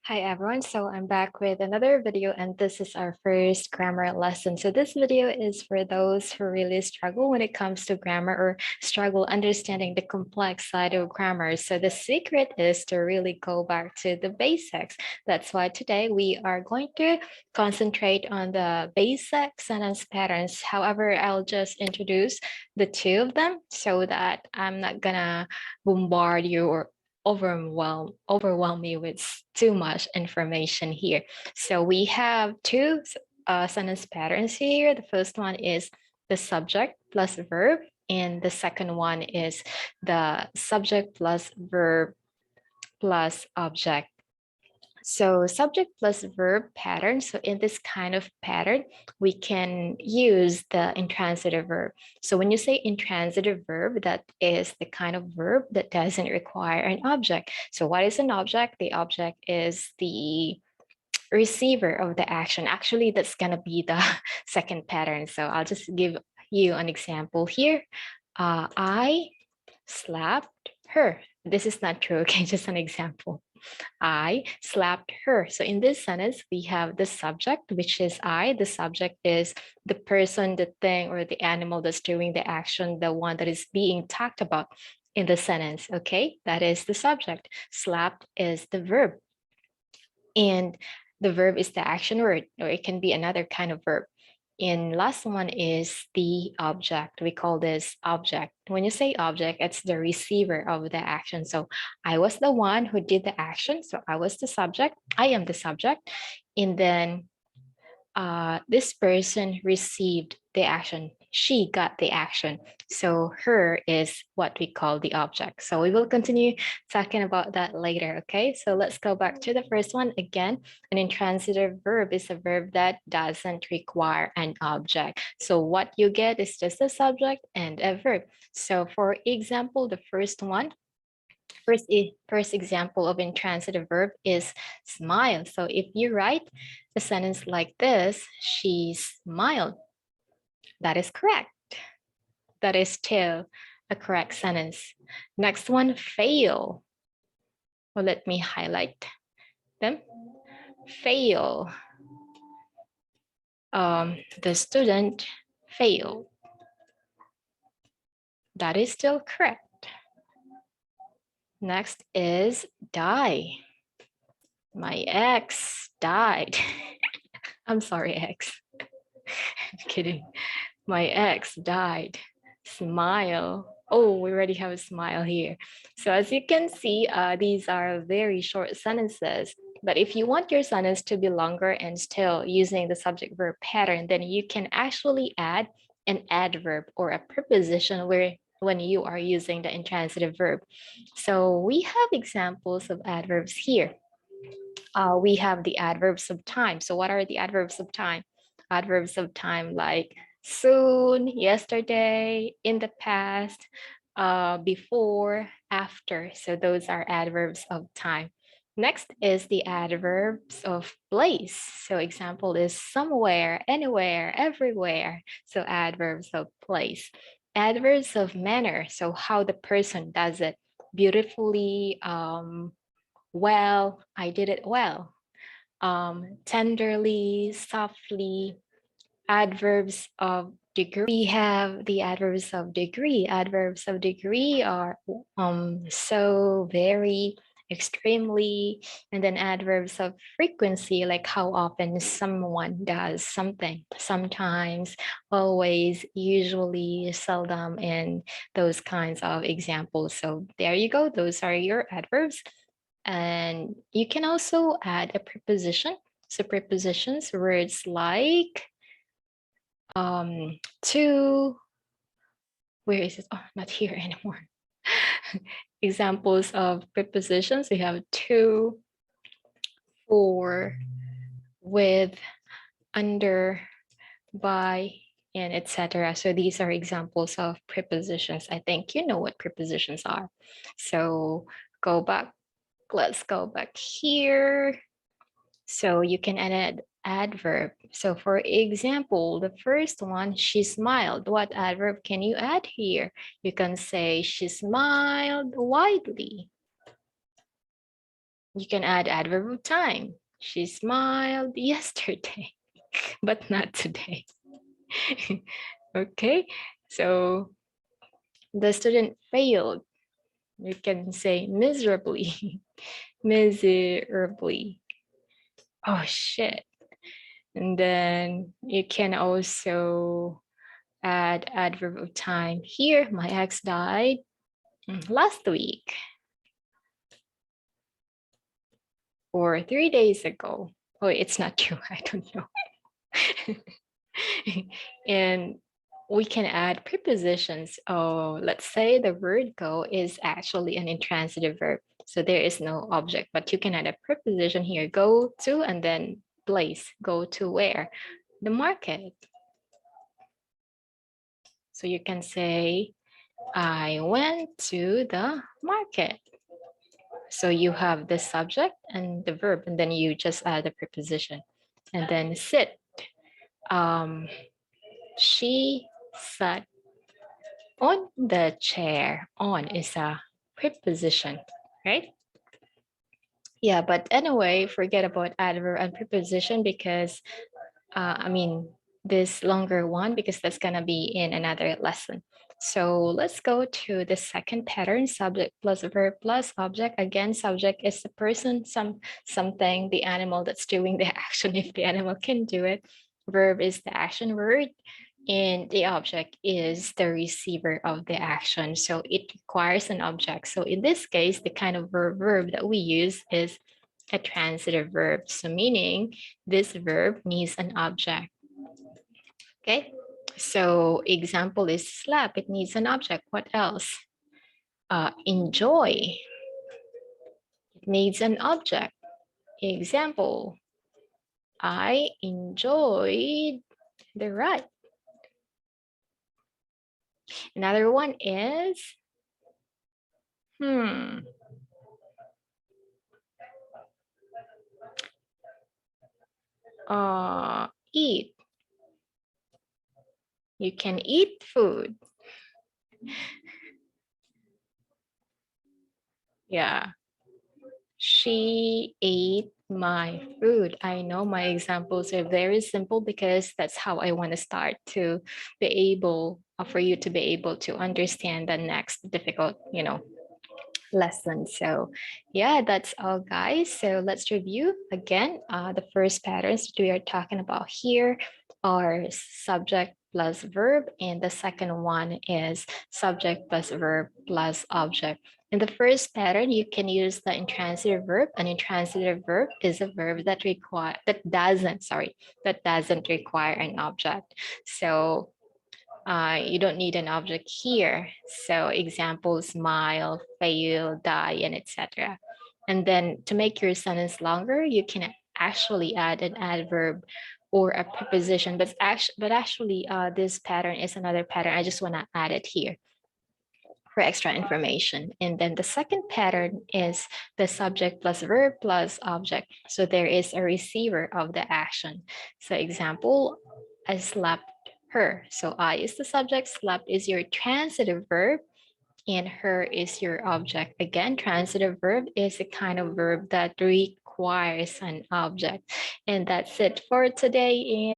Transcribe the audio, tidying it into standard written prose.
Hi everyone, so I'm back with another video and this is our first grammar lesson. So this video is for those who really struggle when it comes to grammar or struggle understanding the complex side of grammar. So the secret is to really go back to the basics. That's why today we are going to concentrate on the basic sentence patterns. However, I'll just introduce the two of them so that I'm not gonna bombard you or overwhelm me with too much information here. So we have two sentence patterns here. The first one is the subject plus verb, and the second one is the subject plus verb plus object. So subject plus verb pattern. So in this kind of pattern, we can use the intransitive verb. So when you say intransitive verb, that is the kind of verb that doesn't require an object. So what is an object? The object is the receiver of the action. Actually, that's gonna be the second pattern. So I'll just give you an example here. I slapped her. This is not true, okay? Just an example. I slapped her. So in this sentence, we have the subject, which is I. The subject is the person, the thing, or the animal that's doing the action, the one that is being talked about in the sentence, okay? That is the subject. Slapped is the verb. And the verb is the action word, or it can be another kind of verb. And last one is the object. We call this object. When you say object, it's the receiver of the action. So I was the one who did the action. So I was the subject. I am the subject. And then this person received the action. She got the action. So her is what we call the object. So we will continue talking about that later, okay? So let's go back to the first one. Again, an intransitive verb is a verb that doesn't require an object. So what you get is just a subject and a verb. So for example, the first one, first example of intransitive verb is smile. So if you write a sentence like this, she smiled. That is correct. That is still a correct sentence. Next one, fail. Well, let me highlight them. Fail. The student failed. That is still correct. Next is die. My ex died. I'm sorry, ex. I'm kidding. My ex died. Smile. Oh, we already have a smile here. So as you can see, these are very short sentences. But if you want your sentence to be longer and still using the subject verb pattern, then you can actually add an adverb or a preposition when you are using the intransitive verb. So we have examples of adverbs here. We have the adverbs of time. So what are the adverbs of time? Adverbs of time like soon, yesterday, in the past, before, after. So those are adverbs of time. Next is the adverbs of place. So example is somewhere, anywhere, everywhere. So adverbs of place. Adverbs of manner. So how the person does it. Beautifully, well, I did it well. Tenderly, softly. Adverbs of degree. We have the adverbs of degree. Adverbs of degree are so, very, extremely, and then adverbs of frequency, like how often someone does something. Sometimes, always, usually, seldom, and those kinds of examples. So there you go. Those are your adverbs. And you can also add a preposition. So prepositions, words like to, where is it? Oh, not here anymore. Examples of prepositions, we have to, for, with, under, by, and etc. So these are examples of prepositions. I think you know what prepositions are. So go back. Let's go back here. So you can add adverb. So for example, the first one, she smiled. What adverb can you add here? You can say she smiled widely. You can add adverb of time. She smiled yesterday, but not today. Okay, so the student failed. You can say miserably, miserably. Oh shit. And then you can also add adverb of time here. My ex died last week or 3 days ago. Oh, it's not true. I don't know. And we can add prepositions. Oh, let's say the word go is actually an intransitive verb. So there is no object, but you can add a preposition here, go to, and then place, go to where? The market. So you can say, I went to the market. So you have the subject and the verb, and then you just add the preposition. And then sit. She sat on the chair. On is a preposition, right? Yeah, but anyway, forget about adverb and preposition because this longer one because that's gonna be in another lesson. So let's go to the second pattern, subject plus verb plus object. Again, subject is the person, something, the animal that's doing the action if the animal can do it. Verb is the action word and the object is the receiver of the action. So it requires an object. So in this case, the kind of verb that we use is a transitive verb. So meaning this verb needs an object. Okay, so example is slap. It needs an object. What else? Enjoy. It needs an object. Example, I enjoyed the ride. Another one is, eat. You can eat food. Yeah. She ate my food. I know my examples are very simple because that's how I want to start to be able for you to be able to understand the next difficult, lesson. So yeah, that's all guys. So let's review again. The first patterns that we are talking about here are subject plus verb, and the second one is subject plus verb plus object. In the first pattern, you can use the intransitive verb. An intransitive verb is a verb that doesn't require an object. So you don't need an object here. So example, smile, fail, die, and etc. And then to make your sentence longer, you can actually add an adverb or a preposition. But actually, this pattern is another pattern. I just want to add it here for extra information. And then the second pattern is the subject plus verb plus object. So there is a receiver of the action. So example, I slapped her. So I is the subject, slap is your transitive verb, and her is your object. Again, transitive verb is a kind of verb that requires an object. And that's it for today.